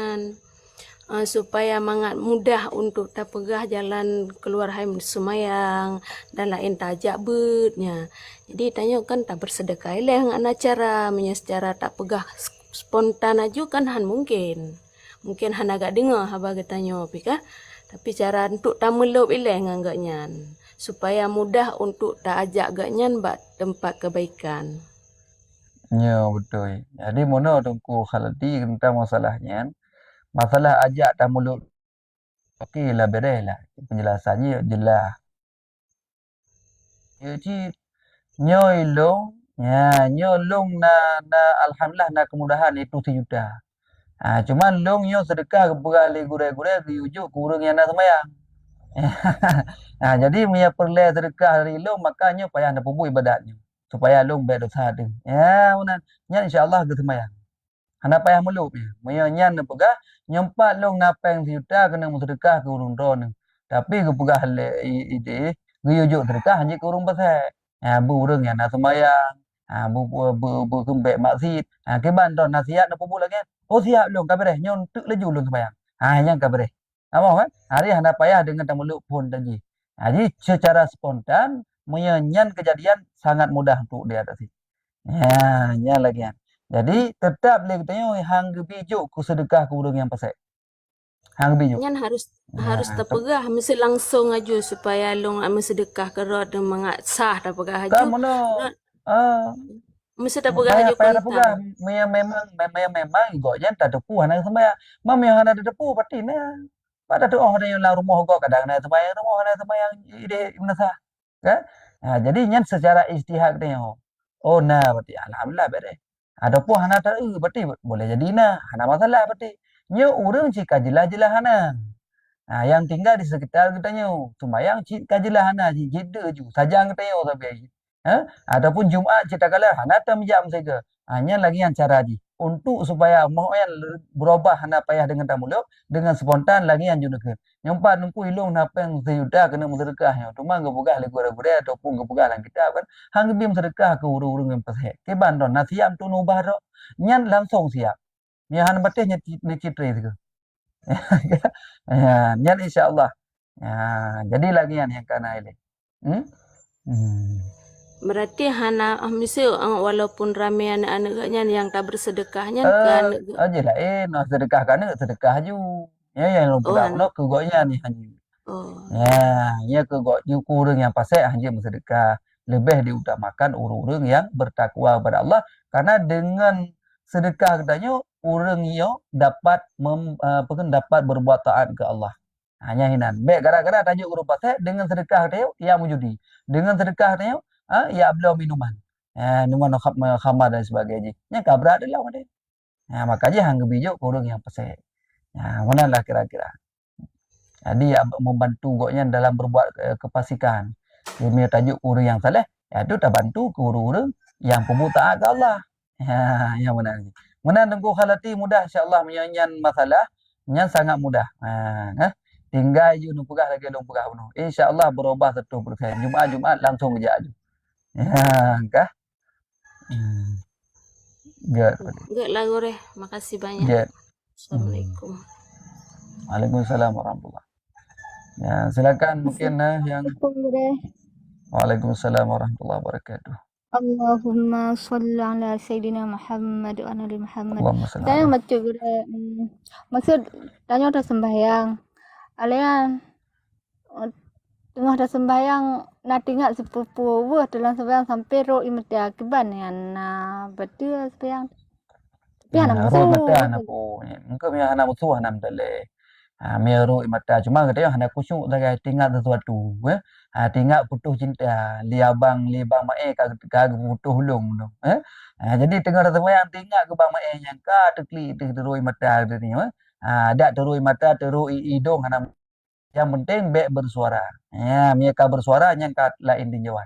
supaya mangat mudah untuk tak pegah jalan keluar haim semayang dan lain tajak betnya. Jadi tanya kan tak bersedekah lah anak cara secara tak pegah spontan aja kan mungkin hana gak dengar haba tanya pika. Tapi cara untuk tak melup ilah nganggaknya supaya mudah untuk tak ajak gaknya buat tempat kebaikan. Ya betul. Jadi mana tunggu khalati tentang masalahnya. Masalah ajak tak melup. Okey lah beres lah. Penjelasannya jelas. Jadi nyolong na alhamdulillah na kemudahan itu sejuta. Cuman long yo sedekah berali gurai-gurai diujuk kurang yang nak semayang. Jadi punya perle sedekah dari long makanya payah nak pubu ibadatnya supaya long baik dosa tu. Unan nyan insya-Allah ke semayang. Hana payah melup ya. Punya nyan nak pegah nyempat long napeng sejuta kena sedekah ke urung ron. Tapi ke pegah ide diujuk sedekah hanya ke urung pasal. Bu urang yang nak semayang Berkembek maksud. Ke bandon nasihat nak pula kan. Oh siap belum kabareh nyon tuk laju ulun sembahyang. Yang kabareh. Apa kan? Hari hendak payah dengan tamu pun tadi. Jadi secara spontan menyanyian kejadian sangat mudah untuk dia tadi. Ya lagi kan. Jadi tetap boleh katanya hang bijuk ku sedekah ke urang yang pasal. Hang bijuk. Nyan harus terpegah mesti langsung aja supaya long sedekah kerot mengat sah terpegah aja. Kamu no. Mesti terpegah aja payah terpegah. Memang igoknya tak tepu hana sembahyang. Mam yang hana tepu pasti nah. Pada tu ada yang rumah gok kadang na sembahyang rumah hana sembahyang ide menasah. Kan? Jadi nyan secara ijtihad katanya. Oh nah berarti alhamdulillah berarti. Ada pun hana tak berarti boleh jadi nah. Hana masalah berarti. Nyo urang jika jelas-jelas hana. Yang tinggal di sekitar katanya. Sembahyang kajilah hana jeda ju. Sajang katanya tapi. Ataupun Jumaat cerita kala hana tam jam saja. Hanya lagi yang cara di. Untuk supaya mau yang berubah hana payah dengan tamuluk dengan spontan lagi yang junukeun. Nyompat nungku ilung napa yang seyuda kena sedekahnya. Cuma ngepegah le gura-gura ataupun ngepegah lang kita kan. Hang bim sedekah ke urung-urung yang pasal. Ke bandon nasiam tu nubah ro. Nyan langsung siap. Nya han beteh nyecitre itu. Nyan insyaallah. Jadi lagi yang kana ile. Berarti hana mesti walaupun ramai anak-anaknya yang tak bersedekahnya kan. Aje lah sedekah kana sedekah ju. Ya yang lupa no kegoknya ni hanya. Ya kegoknya urang yang pasal hanya bersedekah. Lebih diutamakan urang yang bertakwa kepada Allah karena dengan sedekah katanya urang yo dapat dapat berbuat taat ke Allah. Hanya hinan. Baik gara-gara tajuk urang pasal dengan sedekah katanya ia mujudi. Dengan sedekah katanya ya beliau minuman. Minuman khamar dan sebagainya. Nya kabrak adalah ada. Makanya hang bijuk urang yang pasal. Manalah kira-kira. Jadi membantu goknya dalam berbuat kepasikan. Dia tajuk urang yang saleh, itu tak bantu ke urang yang pemutaan ke Allah. Yang mana ni. Mana tengku khalati mudah insya-Allah menyanyian masalah, nyan sangat mudah. Tinggal you pegah lagi long pegah penuh. Insya-Allah berubah 100%. Jumaat langsung kerja aja. Kah? Good lah Gure. Makasih banyak. Good. Assalamualaikum. Waalaikumsalam warahmatullahi. Ya, silakan mungkin yang Waalaikumsalam warahmatullahi wabarakatuh. Allahumma sholli ala Sayyidina Muhammad wa ala Muhammad. Allahumma sholli. Tanya macam maksud tanya dah sembahyang. Alian tengah dah sembahyang nak tinggal sepupu dalam sembahyang sampai roh imeda kiban yang betul sembahyang. Tapi anak roh mata anak po. Engkau punya anak musuh anak dale. Meru mata cuma katanya hendak kusyuk saja tinggal sesuatu tinggal putus cinta liabang mae kagak putus hulung tu jadi tengah semua yang tinggal ke bang mae yang ka tekli terui mata katanya ada terui mata terui hidung anak yang penting baik bersuara mereka bersuara yang kat lain tinjauan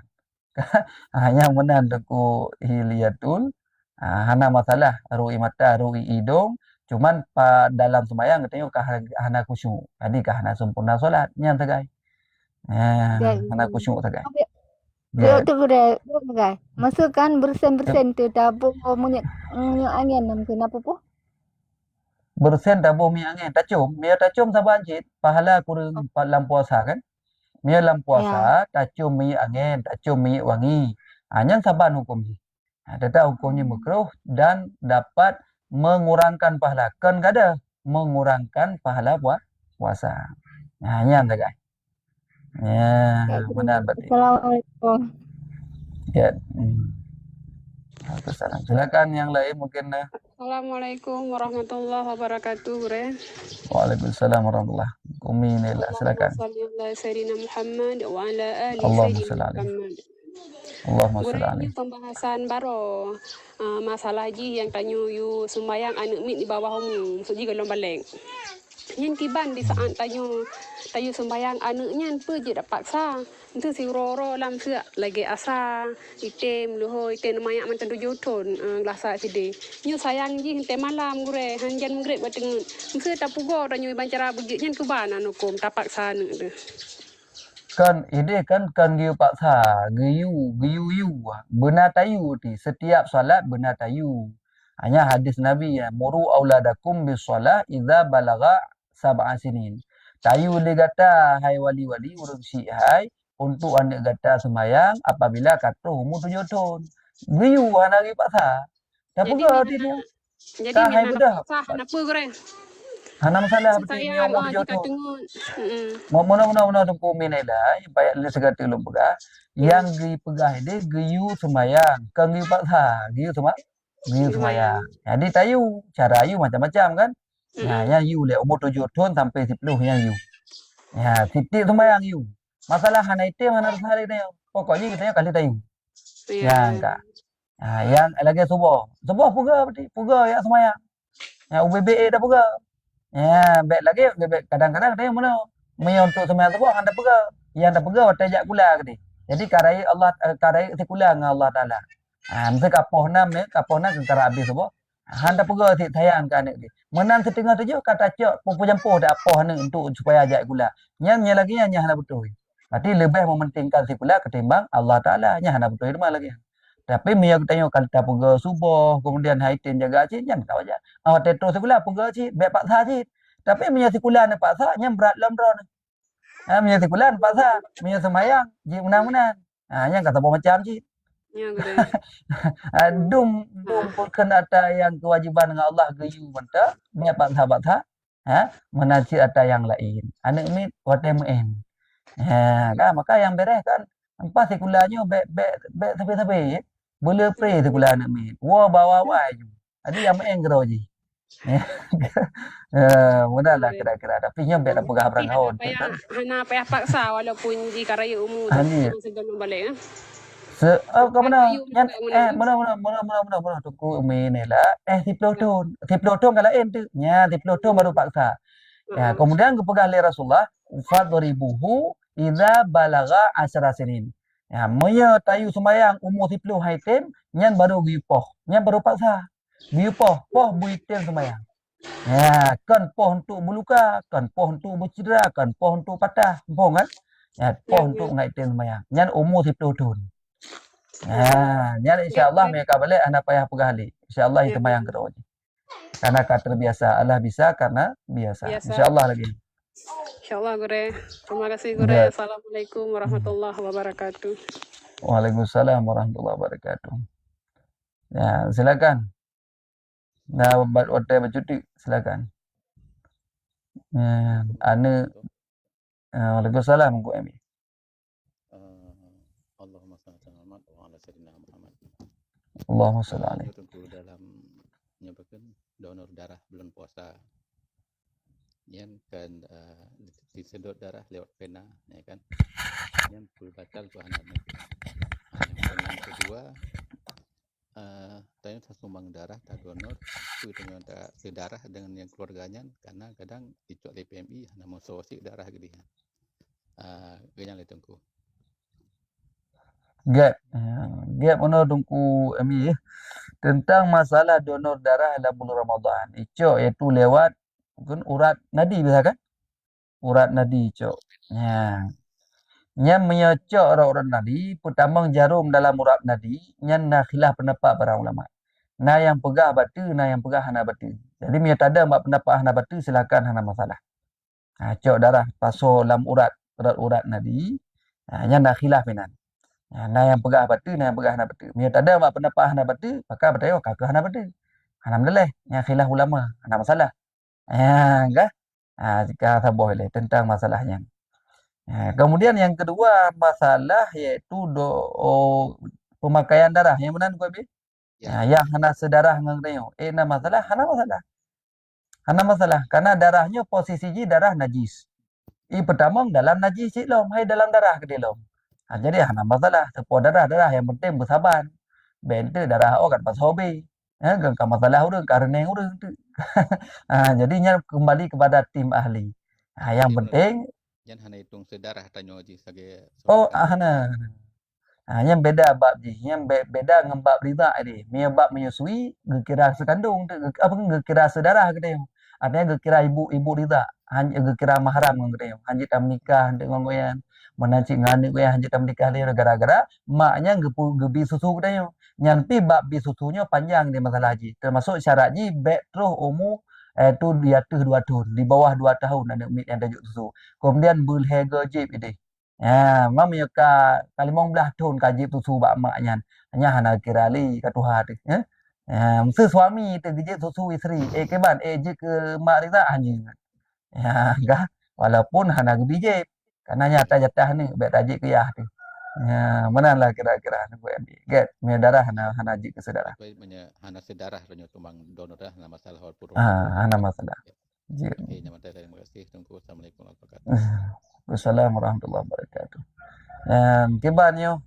hanya menan ku hiliatul hana masalah rui mata rui hidung. Cuman dalam sembahyang katanya hana khusyuk. Tadi hana sempurna solat nyan tagai. Hana khusyuk tagai. Dia tu guys. Masukkan bersen-bersen tu tabung minyak angin apa pun. Bersen tabung minyak angin tacum. Mia tacum saban cit pahala kurang dalam puasa kan. Mia dalam puasa tacum minyak angin, tacum minyak wangi. Nyan saban hukum ni. Tetap hukumnya makruh dan dapat mengurangkan pahala. Kan ada mengurangkan pahala puasa. Yang tak benar berarti. Assalamualaikum. Ya. Assalamualaikum. Silakan yang lain mungkin. Assalamualaikum warahmatullahi wabarakatuh, Bre. Waalaikumsalam warahmatullahi wabarakatuh. Silakan. Allahumma Sayyidina Muhammad wa ala ali Sayyidina Muhammad. Allahumma salli alaihi. Pembahasan baru masalah ji yang tanya you sembahyang anak mit di bawah umur maksud ji kalau balik. Nyen kiban di saat tanya sembahyang anaknya apa je dak paksa. Itu si roro lam sia lagi asa item luhoi ten mayak man 7 ton glasa sidi. Nyu sayang ji hente malam gure hanjan mgrek bateng. Mesti tak pugo tanya bancara begitu nyen kiban anukum tak paksa anu tu. Kan ini kan giu paksa, giyu benar tayu ti setiap salat benar tayu. Hanya hadis Nabi ya, muru auladakum bis salat idza balagha sab'a sinin. Tayu dia kata hai wali-wali urus si hai untuk anak kata semayang apabila kata umur 7 tahun. Giyu hana gi paksa. Dah Jadi pegah mina ti dia. jadi Kah hai mina bedah. sah kenapa gore? Hana masalah berarti mi Saya umur 7 jika tahun. tengok Mana tungku minai bayak le segati lu pegah. Yang gi pegah ini giyu semayang, kan giyu paksa, giyu lumayan. semayang. Jadi tayu, cara ayu macam-macam kan. Nah, Mm-mm. yang yu le umur 7 tahun sampai 10 yang yu. Ya, titik semayang yu. Masalah hana itu mana hari ni. Pokoknya kita kali tayu. Yang Ya. kak. Yang lagi subuh. Subuh pegah berarti, pegah ya semayang. Ya UBBA dah pegah. Ya, baik lagi kadang-kadang dia mana untuk sembahyang subuh anda pegang. Yang anda pegang tajak gula ke. Jadi karai sekula dengan Allah Taala. Mesti kapoh nam ni, kapoh nam kentara habis subuh. Anda pegang si tayang kan ni. Menan setengah tujuh kata cok pupujampuh dak apoh ni untuk supaya ajak gula. Nya lagi nya hana betul. Berarti lebih mementingkan sekula ketimbang Allah Taala. Nya hana betul mah lagi. Tapi mia tanya kalau tak pegang subuh, kemudian haitin jaga cik, jangan tahu aja. Awak teto sekula pegang cik, baik paksa cik. Tapi minyak sikulan ni paksa, yang berat dalam drone. Minyak sikulan paksa, minyak semayang, jik menang-menang. Yang kata apa macam cik. Ya gore. Dum bukan ada yang kewajiban dengan Allah geyu mentah, minyak paksa-paksa. Menajik ada yang lain. Anak ni wadah main. Kan, maka yang beres kan, empat sikulannya baik sampai-sampai. Boleh pray sikulan anak ni. Wah bawa-bawa je. Ada yang main kerau je. Mudahlah kira-kira. Tapi yang baik nak pegah Tapi berangkaun. hana payah paksa walaupun jika raya umur Hani. segan balik Kau mana? Mana tuku umi ni lah. Tiploton kalau tu. Nya tiploton baru paksa. Ya, kemudian kepegah oleh Rasulullah, fadribuhu idza balagha 10 sinin. Ya, moyo tayu sembayang umur 10 haitem, nyan baru gipoh. Nyan baru paksa. Gipoh, poh buitem sembayang. Ya, kan poh untuk berluka, kan poh untuk bercedera, kan poh untuk patah, poh kan? Ya, poh untuk ngaitem sembayang. Nyan umur 10 tahun. Nyan insya-Allah mereka balik anak payah pegah ali. Insya-Allah itu sembayang kedua. Karena kata terbiasa, Allah bisa karena biasa. Insya-Allah lagi. InsyaAllah gore. Terima kasih gore. Assalamualaikum warahmatullahi wabarakatuh. Waalaikumsalam warahmatullahi wabarakatuh. Ya, silakan. Nah, hotel bercuti, silakan. Waalaikumsalam Ku Emi. Allahumma salli ala Muhammad wa ala sayyidina Muhammad. Allahumma salli alaihi. Tentu dalam menyebabkan donor darah bulan puasa. Yang kan disedot darah lewat pena, ya kan? Yang full batal tu anaknya. Yang kedua, tanya sumbang darah tak donor, itu tanya tak sedarah dengan yang keluarganya, karena kadang dicuak di PMI, hanya mau sosik darah gitu ya. Ganyan le tungku. Gap mana tungku Emi tentang masalah donor darah dalam bulan Ramadan. Icok iaitu lewat mungkin urat nadi bisa kan? Urat nadi icok. Yang menyocok urat nadi, pertama jarum dalam urat nadi, yang nak khilaf pendapat para ulama. Nah yang pegah batu, nah yang pegah hana batu. Jadi dia tak ada pendapat hana batu, silakan hana masalah. Cok darah pasal dalam urat nadi, yang nak khilaf benar. Nah yang pegah batu, nah yang pegah hana batu. Dia tak ada pendapat hana batu, maka bertanya kakak hana batu. Alhamdulillah, yang khilaf ulama, hana masalah. Enggak? Jika sabar boleh tentang masalahnya. Kemudian yang kedua masalah iaitu pemakaian darah. Yang mana Ku Abi? Yang hana sedarah dengan reo. Nah masalah, hana masalah. Hana masalah. Karena darahnya posisinya darah najis. Pertama dalam najis cilom, hai dalam darah ke dilom. Jadi hana masalah. Sepuar darah yang penting bersaban. Bente darah kan pas hobi. Kan masalah urang karena urang tu. Jadinya kembali kepada tim ahli. Yang penting yang hana hitung sedarah tanya je sebagai hana. Yang beda bab je. Yang beda dengan bab rida ni. Mia bab menyusui gekira sekandung tu apa gekira sedarah ke dia. Artinya gekira ibu rida. hanya kira mahram ngene hanjit tam nikah dengan goyan menancik ngane goyan hanjit tam nikah dia gara-gara maknya gebi susu dia nyan pi bab bi susunya panjang dia masalah haji termasuk syaratnya bek terus umur tu di atas 2 tahun di bawah 2 tahun anak umit yang tajuk susu kemudian bulhega jib ini mam ya ka 15 tahun kajib susu bak maknya hanya hana kira li ka tuha tu mesti suami tergejit susu isteri keban je ke mak rida anjing enggak walaupun hana gebijit karena nyata jatah ni bet tajik kiyah tu mana lah kira-kira aku get me darah hana jik ke saudara Baik hana sedarah renyo tumbang donor dah na masalah hal purun. hana masalah jik Oke, nyaman terima kasih. Tunggu. Assalamualaikum warahmatullahi wabarakatuh. Wassalamualaikum warahmatullahi wabarakatuh keban yo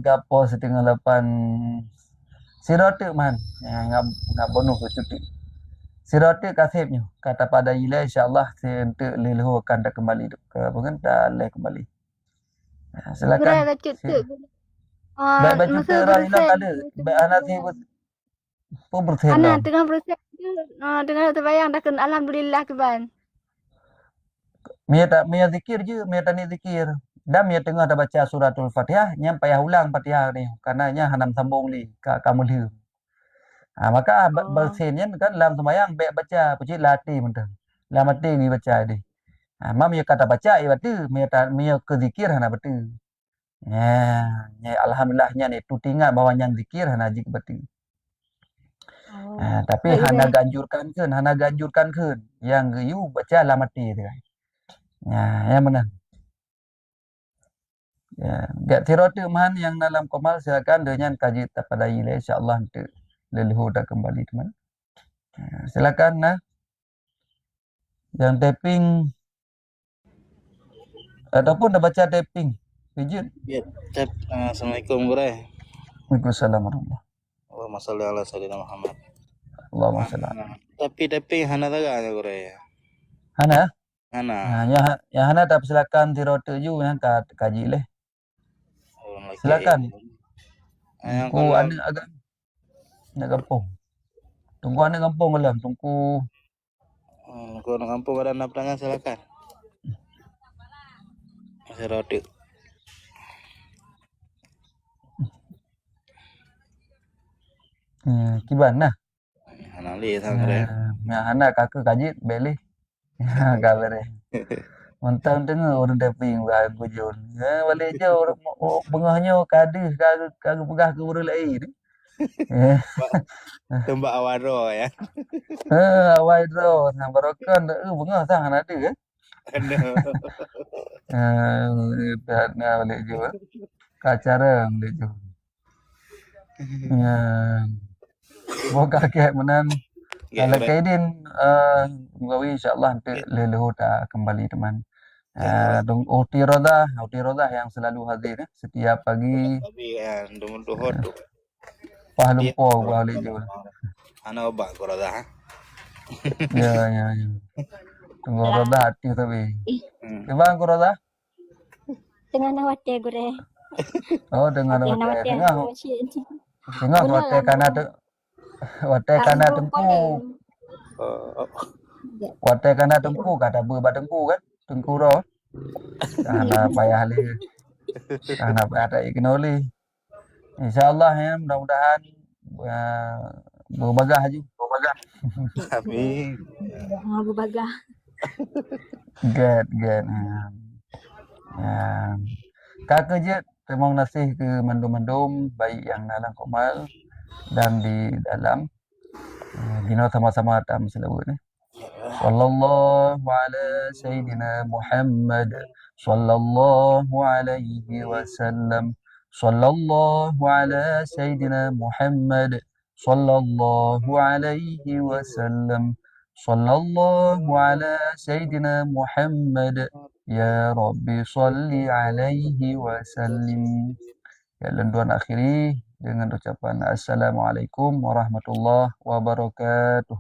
gapo setengah 8 sirote man ngap bonus ke cuti sirote kasibnya kata pada ila insyaallah untuk lelhu akan dah kembali ke apa kan dah kembali silakan Gerai kecil tu. baik baik Masa cuti raya tak ada baik anak saya pun bersen Anak tengah proses tu, tengah terbayang dah kena alhamdulillah keban. Mia zikir je, mia tani zikir. Dan mia tengah dah baca suratul Fatihah, nyam payah ulang Fatihah ni. Karena nya hanam sambung ni kamu liu. Maka bersennya kan dalam sembahyang baik baca puji latih mentang. Lam mati ni baca dia. Mam mia kata baca ibatu, mia ke zikir hana betul. Alhamdulillahnya ni tu tinggal bahawa yang zikir hana jik betul. Tapi hana ganjurkan kan. Yang you baca lam mati tu kan. Yang mana? Gak tirote man yang dalam komal silakan dengan kaji pada ile insyaallah untuk leluhur dah kembali teman. Silakan nah. Yang tapping ataupun dah baca tapping. Pijit. Ya, Assalamualaikum Gurai. Waalaikumsalam warahmatullahi. Allahumma shalli ala sayyidina Muhammad. Allahumma shalli. Tapi hana taganya Gurai. Hana? Hana. Yang hana tak silakan tirote ju yang kaji leh. Silakan. Tunggu ada agak nak kampung. Tunggu anak kampung malam. Tunggu. Kalau nak kampung ada nak pertanyaan silakan. Masih roti. Kiban nah. Hana li sangat. Hana kakak kaji beli. Kabar Mentang tengah orang tapping bahan kujon. Balik je orang bengahnya kadis kagak pegah ke orang lain. Tembak awaro ya. Awal draw nang barokan bengah sang ada kan. Dan balik je. Kacarang balik je. Boga kek menan. Kalau kaidin gawi insyaallah untuk leluhur tak kembali teman. Uti rodah yang selalu hadir setiap pagi. Tapi kan dumur tu. Pah lumpur balik je. Ana obak ko rodah. Ya. Tunggu rodah hati tapi. Kebang ko rodah? Tengah nawate gure. Oh, dengan nawate. Tengah nawate kana tu. Wate kana tengku. Wate kana tengku kata berbatengku kan. Tengku roh. Karena payah li. Karena ada ignoli. InsyaAllah ya, mudah-mudahan berbagah je. Amin. Berbagah. Get. Kakak je, terima kasih ke mendum-mendum baik yang dalam komal dan di dalam. Kita sama-sama dalam selawat ni. Sallallahu ala Sayyidina Muhammad sallallahu alaihi wasallam sallallahu ala Sayyidina Muhammad sallallahu alaihi wasallam sallallahu ala Sayyidina Muhammad ya Rabbi salli alaihi wasallim. Dan tuan akhiri dengan ucapan Assalamualaikum warahmatullahi wabarakatuh.